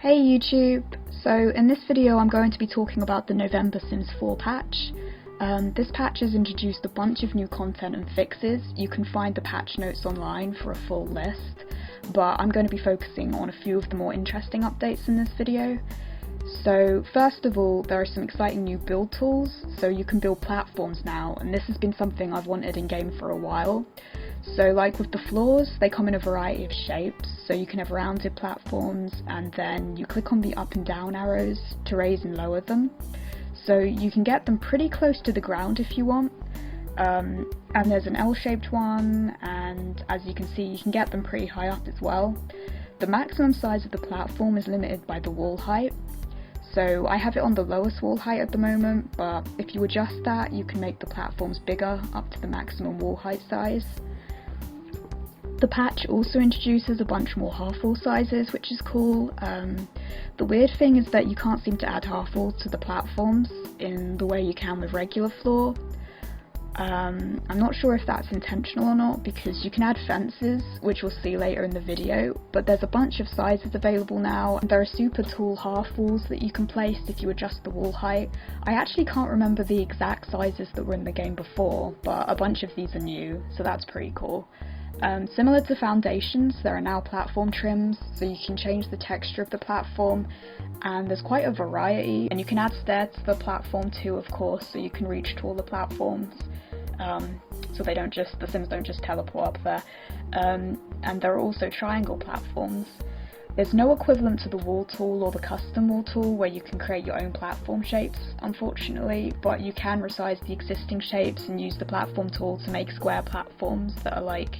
Hey YouTube! So in this video I'm going to be talking about the November Sims 4 patch. This patch has introduced a bunch of new content and fixes. You can find the patch notes online for a full list, but I'm going to be focusing on a few of the more interesting updates in this video. So first of all, there are some exciting new build tools, so you can build platforms now, and this has been something I've wanted in game for a while. So like with the floors, they come in a variety of shapes, so you can have rounded platforms and then you click on the up and down arrows to raise and lower them. So you can get them pretty close to the ground if you want. And there's an L-shaped one, and as you can see you can get them pretty high up as well. The maximum size of the platform is limited by the wall height. So I have it on the lowest wall height at the moment, but if you adjust that you can make the platforms bigger up to the maximum wall height size. The patch also introduces a bunch more half-wall sizes, which is cool. The weird thing is that you can't seem to add half-walls to the platforms in the way you can with regular floor. I'm not sure if that's intentional or not, because you can add fences, which we'll see later in the video, but there's a bunch of sizes available now, and there are super tall half-walls that you can place if you adjust the wall height. I actually can't remember the exact sizes that were in the game before, but a bunch of these are new, so that's pretty cool. Similar to foundations, there are now platform trims, so you can change the texture of the platform, and there's quite a variety, and you can add stairs to the platform too, of course, so you can reach taller platforms, so the Sims don't just teleport up there. And there are also triangle platforms. There's no equivalent to the wall tool or the custom wall tool where you can create your own platform shapes, unfortunately, but you can resize the existing shapes and use the platform tool to make square platforms that are like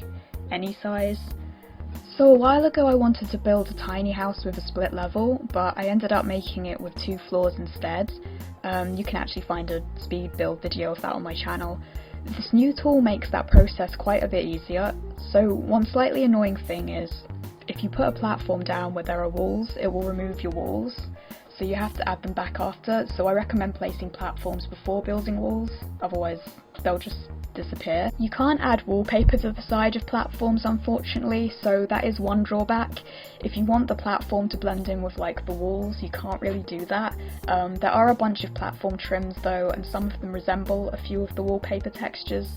any size. So a while ago I wanted to build a tiny house with a split level, but I ended up making it with 2 floors instead. You can actually find a speed build video of that on my channel. This new tool makes that process quite a bit easier. So one slightly annoying thing is, if you put a platform down where there are walls, it will remove your walls, so you have to add them back after. So I recommend placing platforms before building walls, otherwise they'll just disappear. You can't add wallpaper to the side of platforms, unfortunately, so that is one drawback. If you want the platform to blend in with like the walls, you can't really do that. There are a bunch of platform trims though, and some of them resemble a few of the wallpaper textures.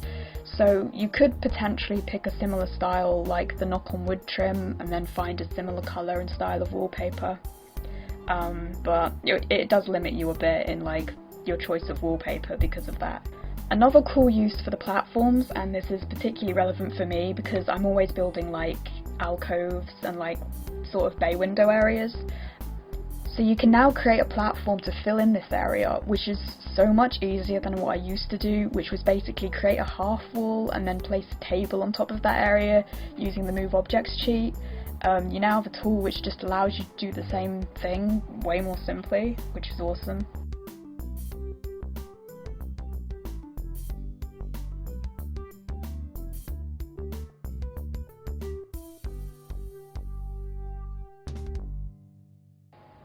So you could potentially pick a similar style like the knock on wood trim and then find a similar colour and style of wallpaper. But it does limit you a bit in like your choice of wallpaper because of that. Another cool use for the platforms, and this is particularly relevant for me because I'm always building like alcoves and like sort of bay window areas. So you can now create a platform to fill in this area, which is so much easier than what I used to do, which was basically create a half wall and then place a table on top of that area using the Move Objects cheat. You now have a tool which just allows you to do the same thing way more simply, which is awesome.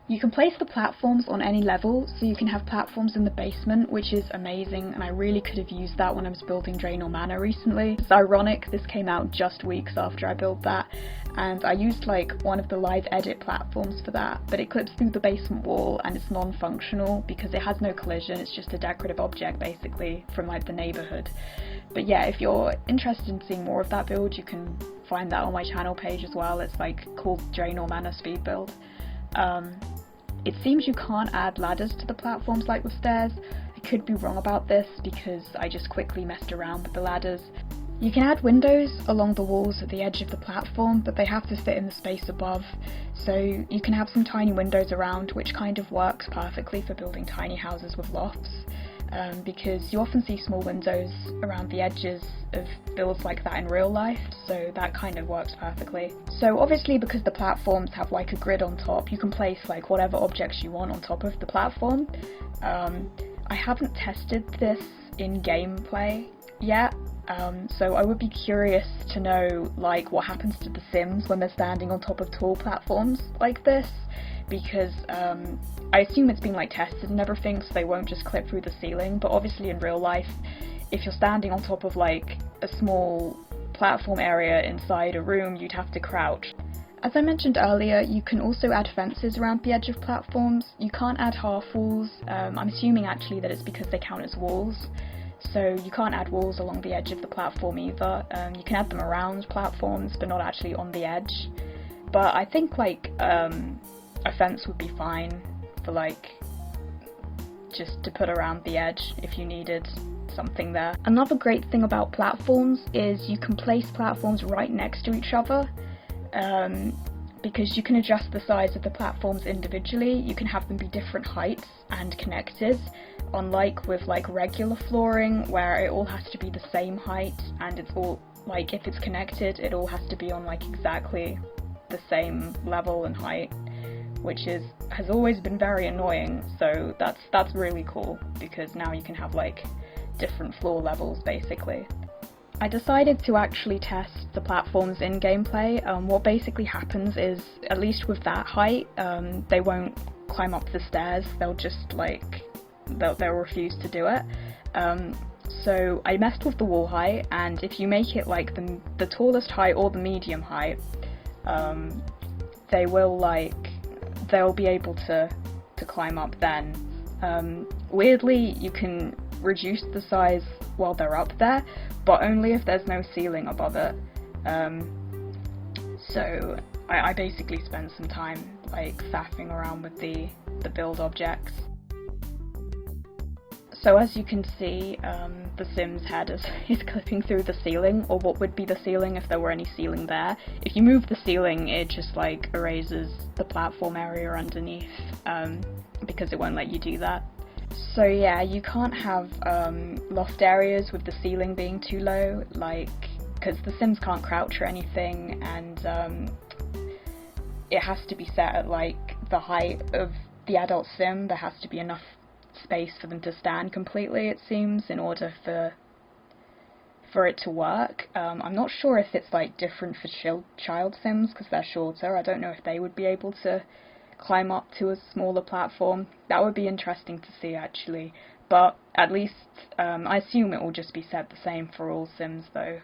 You can place the platforms on any level, so you can have platforms in the basement, which is amazing, and I really could have used that when I was building Draenor Manor recently. It's ironic, this came out just weeks after I built that, and I used like one of the live edit platforms for that, but it clips through the basement wall and it's non-functional because it has no collision, it's just a decorative object basically from like the neighbourhood. But yeah, if you're interested in seeing more of that build, you can find that on my channel page as well. It's like called Draenor Manor Speed Build. It seems you can't add ladders to the platforms like with stairs. I could be wrong about this because I just quickly messed around with the ladders. You can add windows along the walls at the edge of the platform, but they have to fit in the space above. So you can have some tiny windows around, which kind of works perfectly for building tiny houses with lofts. Because you often see small windows around the edges of builds like that in real life, so that kind of works perfectly. So obviously because the platforms have like a grid on top, you can place like whatever objects you want on top of the platform. I haven't tested this in gameplay yet, so I would be curious to know like what happens to the Sims when they're standing on top of tall platforms like this, because I assume it's been like tested and everything, so they won't just clip through the ceiling, but obviously in real life, if you're standing on top of like a small platform area inside a room, you'd have to crouch. As I mentioned earlier, you can also add fences around the edge of platforms. You can't add half walls. I'm assuming actually that it's because they count as walls. So you can't add walls along the edge of the platform either. You can add them around platforms, but not actually on the edge. But I think like a fence would be fine for like just to put around the edge if you needed something there. Another great thing about platforms is you can place platforms right next to each other. Because you can adjust the size of the platforms individually. You can have them be different heights and connected, unlike with like regular flooring where it all has to be the same height, and it's all like, if it's connected, it all has to be on like exactly the same level and height, which has always been very annoying. So that's really cool, because now you can have like different floor levels basically. I decided to actually test the platforms in gameplay. What basically happens is, at least with that height, they won't climb up the stairs, they'll just like, they'll refuse to do it. So I messed with the wall height, and if you make it like the tallest height or the medium height, they'll be able to climb up then. Weirdly, you can reduce the size while they're up there, but only if there's no ceiling above it. So I basically spent some time like faffing around with the build objects. So as you can see, the Sims head is clipping through the ceiling, or what would be the ceiling if there were any ceiling there. If you move the ceiling, it just like erases the platform area underneath, because it won't let you do that. So yeah, you can't have loft areas with the ceiling being too low, like, because the Sims can't crouch or anything, and it has to be set at like the height of the adult Sim. There has to be enough space for them to stand completely, it seems, in order for it to work. I'm not sure if it's like different for child Sims because they're shorter. I don't know if they would be able to climb up to a smaller platform. That would be interesting to see actually, but at least I assume it will just be set the same for all Sims though.